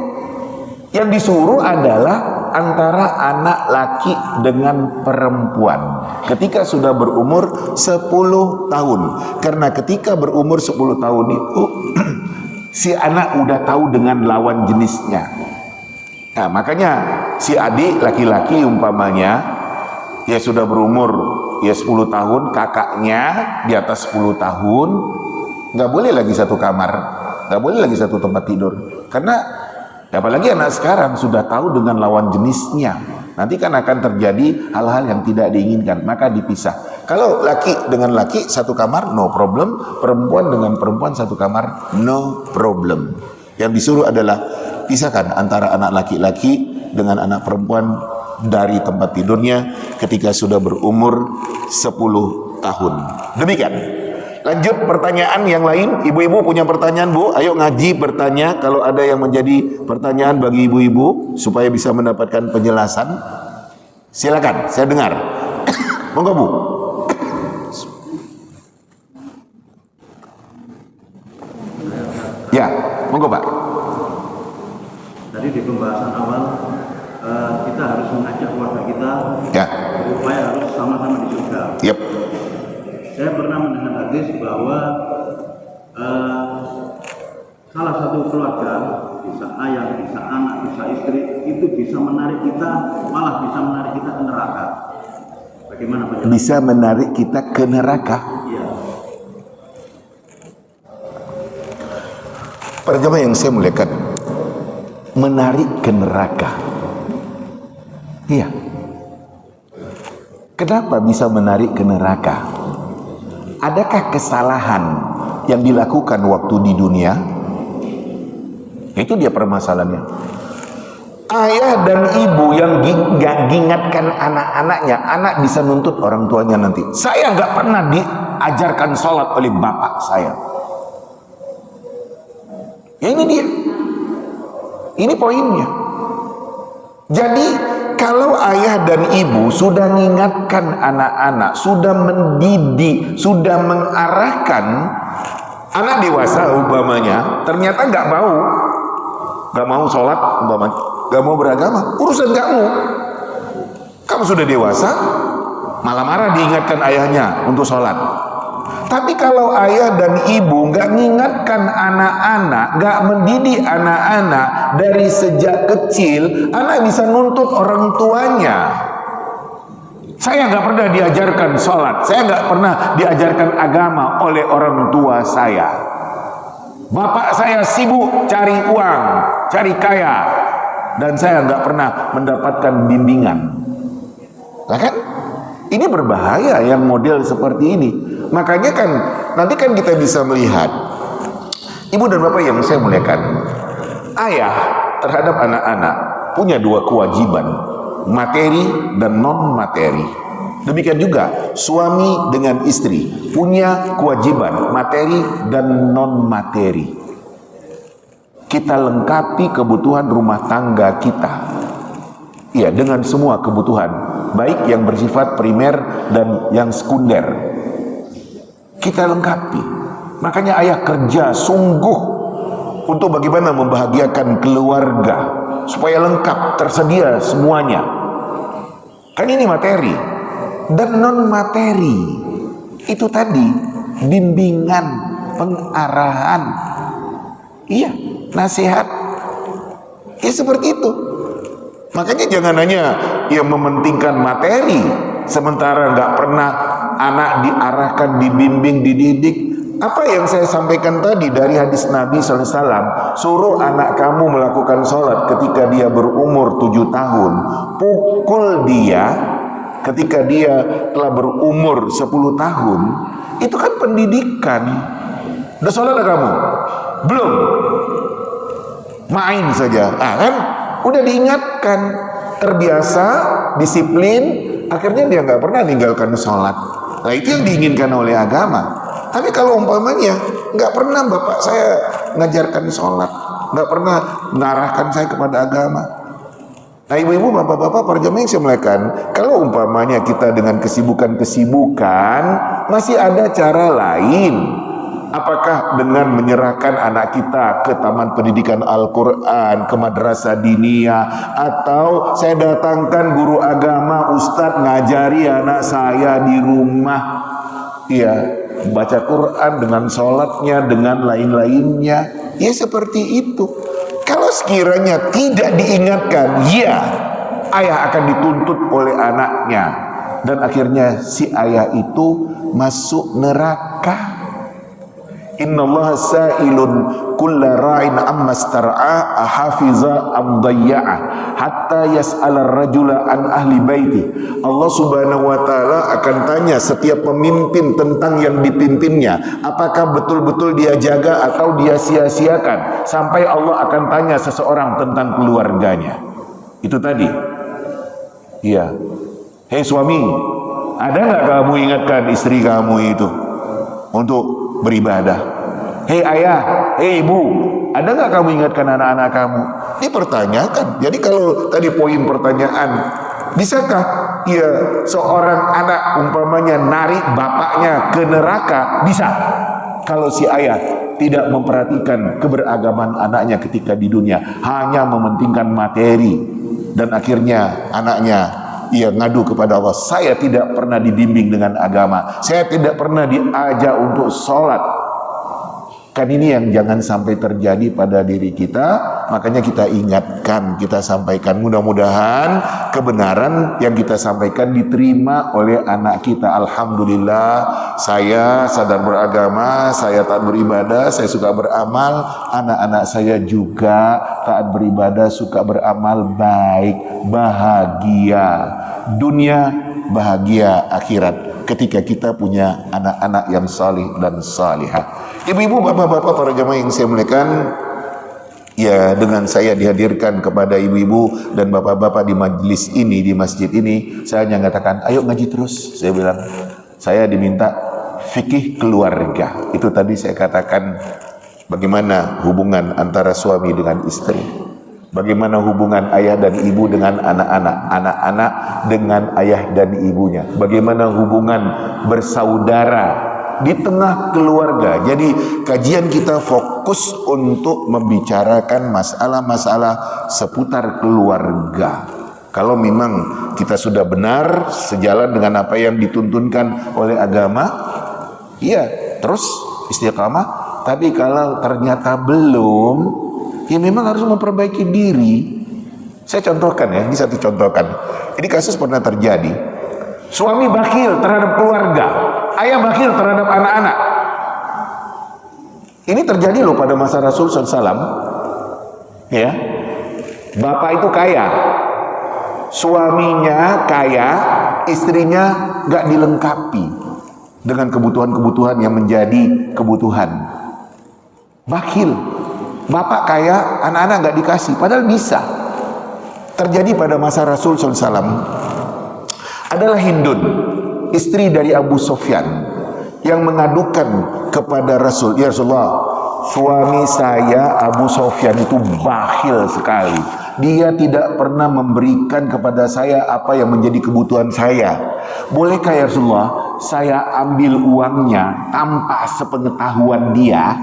Yang disuruh adalah antara anak laki dengan perempuan ketika sudah berumur 10 tahun. Karena ketika berumur 10 tahun itu si anak udah tahu dengan lawan jenisnya. Nah, makanya si adik laki-laki umpamanya ya sudah berumur ya 10 tahun, kakaknya di atas 10 tahun, nggak boleh lagi satu kamar, nggak boleh lagi satu tempat tidur. Karena apalagi anak sekarang sudah tahu dengan lawan jenisnya, nanti kan akan terjadi hal-hal yang tidak diinginkan, maka dipisah. Kalau laki dengan laki satu kamar no problem, perempuan dengan perempuan satu kamar no problem. Yang disuruh adalah pisahkan antara anak laki-laki dengan anak perempuan dari tempat tidurnya ketika sudah berumur 10 tahun. Demikian. Lanjut pertanyaan yang lain. Ibu-ibu punya pertanyaan, Bu? Ayo ngaji bertanya kalau ada yang menjadi pertanyaan bagi ibu-ibu supaya bisa mendapatkan penjelasan. Silakan, saya dengar. Monggo, Bu. Ya, monggo, Pak. Tadi di pembahasan awal kita harus mengajak keluarga kita Ya. supaya harus sama-sama di surga. Yep. Saya pernah mendengar hadis bahwa salah satu keluarga, bisa ayah, bisa anak, bisa istri, itu bisa menarik kita, malah bisa menarik kita ke neraka. Bagaimana Pak? Bisa menarik kita ke neraka. Iya. Para jemaah yang saya muliakan, menarik ke neraka. Iya. Kenapa bisa menarik ke neraka? Adakah kesalahan yang dilakukan waktu di dunia? Itu dia permasalahannya. Ayah dan ibu yang ingatkan anak-anaknya, anak bisa nuntut orang tuanya nanti. Saya nggak pernah diajarkan sholat oleh bapak saya. Ya ini dia. Ini poinnya. Jadi kalau ayah dan ibu sudah mengingatkan anak-anak, sudah mendidik, sudah mengarahkan anak dewasa umpamanya, ternyata nggak mau sholat umpamanya, nggak mau beragama, urusan kamu. Kamu sudah dewasa, malah marah diingatkan ayahnya untuk sholat. Tapi kalau ayah dan ibu nggak mengingatkan anak-anak, nggak mendidik anak-anak dari sejak kecil, anak bisa nuntut orang tuanya. Saya nggak pernah diajarkan sholat, saya nggak pernah diajarkan agama oleh orang tua saya. Bapak saya sibuk cari uang, cari kaya, dan saya nggak pernah mendapatkan bimbingan. Nah kan, ini berbahaya yang model seperti ini. Makanya kan nanti kan kita bisa melihat, ibu dan bapak yang saya muliakan, ayah terhadap anak-anak punya dua kewajiban, materi dan non materi. Demikian juga suami dengan istri punya kewajiban materi dan non materi. Kita lengkapi kebutuhan rumah tangga kita, ya, dengan semua kebutuhan, baik yang bersifat primer dan yang sekunder. Kita lengkapi. Makanya ayah kerja sungguh untuk bagaimana membahagiakan keluarga supaya lengkap, tersedia semuanya. Kan ini materi dan non materi. Itu tadi bimbingan, pengarahan, iya, nasihat. Ya seperti itu. Makanya jangan hanya yang mementingkan materi, sementara nggak pernah anak diarahkan, dibimbing, dididik. Apa yang saya sampaikan tadi dari hadis Nabi SAW, suruh anak kamu melakukan sholat ketika dia berumur 7 tahun, pukul dia ketika dia telah berumur 10 tahun. Itu kan pendidikan. Udah sholat kamu? Belum? Main saja. Kan udah diingatkan, terbiasa, disiplin, akhirnya dia nggak pernah meninggalkan sholat. Nah itu yang diinginkan oleh agama. Tapi kalau umpamanya nggak pernah bapak saya ngajarkan sholat, nggak pernah mengarahkan saya kepada agama. Nah ibu-ibu, bapak-bapak, para jemaah yang saya muliakan, kalau umpamanya kita dengan kesibukan masih ada cara lain. Apakah dengan menyerahkan anak kita ke taman pendidikan Al-Quran, ke madrasah diniyah, atau saya datangkan guru agama, ustadz ngajari anak saya di rumah, ya, baca Quran dengan sholatnya, dengan lain-lainnya, ya seperti itu. Kalau sekiranya tidak diingatkan, ya ayah akan dituntut oleh anaknya, dan akhirnya si ayah itu masuk neraka. Innallaha sa'ilun kulla ra'in amma star'a ahafiza am dayya'ah hatta yas'ala ar-rajula an ahli baiti. Allah Subhanahu wa taala akan tanya setiap pemimpin tentang yang dipimpinnya, apakah betul-betul dia jaga atau dia sia-siakan, sampai Allah akan tanya seseorang tentang keluarganya. Itu tadi. Iya. Hei suami, ada nggak kamu ingatkan istri kamu itu untuk beribadah? Hei ayah, hei ibu, ada nggak kamu ingatkan anak-anak kamu? Ini pertanyakan. Jadi kalau tadi poin pertanyaan, bisakah ya seorang anak umpamanya narik bapaknya ke neraka? Bisa. Kalau si ayah tidak memperhatikan keberagaman anaknya ketika di dunia, hanya mementingkan materi, dan akhirnya anaknya ia ngadu kepada Allah, saya tidak pernah dibimbing dengan agama, saya tidak pernah diajak untuk sholat. Kan ini yang jangan sampai terjadi pada diri kita. Makanya kita ingatkan, kita sampaikan. Mudah-mudahan kebenaran yang kita sampaikan diterima oleh anak kita. Alhamdulillah, saya sadar beragama, saya taat beribadah, saya suka beramal. Anak-anak saya juga taat beribadah, suka beramal baik, bahagia dunia, bahagia akhirat ketika kita punya anak-anak yang salih dan salihah. Ibu-ibu, bapak-bapak, para jemaah yang saya muliakan, ya dengan saya dihadirkan kepada ibu-ibu dan bapak-bapak di majelis ini, di masjid ini, saya hanya mengatakan, ayo ngaji terus. Saya bilang, saya diminta fikih keluarga. Itu tadi saya katakan bagaimana hubungan antara suami dengan istri, bagaimana hubungan ayah dan ibu dengan anak-anak, anak-anak dengan ayah dan ibunya, bagaimana hubungan bersaudara di tengah keluarga. Jadi kajian kita fokus untuk membicarakan masalah-masalah seputar keluarga. Kalau memang kita sudah benar sejalan dengan apa yang dituntunkan oleh agama, iya, terus istiqamah. Tapi kalau ternyata belum, ya memang harus memperbaiki diri. Saya contohkan ya, ini satu contohkan. Ini kasus pernah terjadi. Suami bakhil terhadap keluarga, ayah bakhil terhadap anak-anak. Ini terjadi loh pada masa Rasul SAW. Ya, bapak itu kaya, suaminya kaya, istrinya gak dilengkapi dengan kebutuhan-kebutuhan yang menjadi kebutuhan. Bakhil, bapak kaya, anak-anak gak dikasih, padahal bisa. Terjadi pada masa Rasul SAW. Adalah Hindun, istri dari Abu Sufyan, yang mengadukan kepada Rasul, ya Rasulullah, suami saya Abu Sufyan itu bakhil sekali. Dia tidak pernah memberikan kepada saya apa yang menjadi kebutuhan saya. Bolehkah ya Rasulullah, saya ambil uangnya tanpa sepengetahuan dia,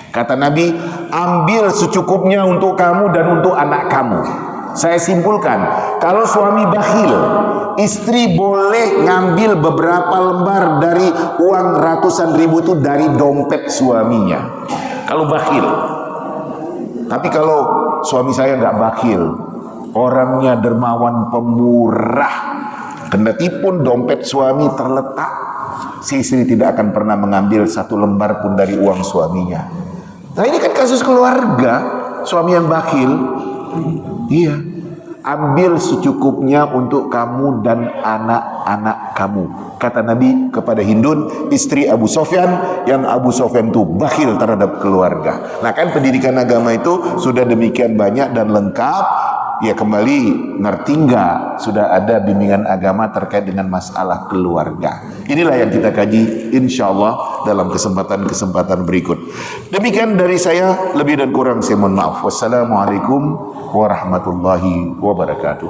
kata Nabi, ambil secukupnya untuk kamu dan untuk anak kamu. Saya simpulkan, kalau suami bakhil, istri boleh ngambil beberapa lembar dari uang ratusan ribu itu dari dompet suaminya, kalau bakhil. Tapi kalau suami saya nggak bakhil, orangnya dermawan pemurah, kendati pun dompet suami terletak, si istri tidak akan pernah mengambil satu lembar pun dari uang suaminya. Nah ini kan kasus keluarga, suami yang bakhil. Iya, ambil secukupnya untuk kamu dan anak-anak kamu, kata Nabi kepada Hindun, istri Abu Sofyan, yang Abu Sofyan itu bakhil terhadap keluarga. Nah kan pendidikan agama itu sudah demikian banyak dan lengkap. Ya kembali, ngerti nggak sudah ada bimbingan agama terkait dengan masalah keluarga. Inilah yang kita kaji insya Allah dalam kesempatan-kesempatan berikut. Demikian dari saya, lebih dan kurang saya mohon maaf. Wassalamualaikum warahmatullahi wabarakatuh.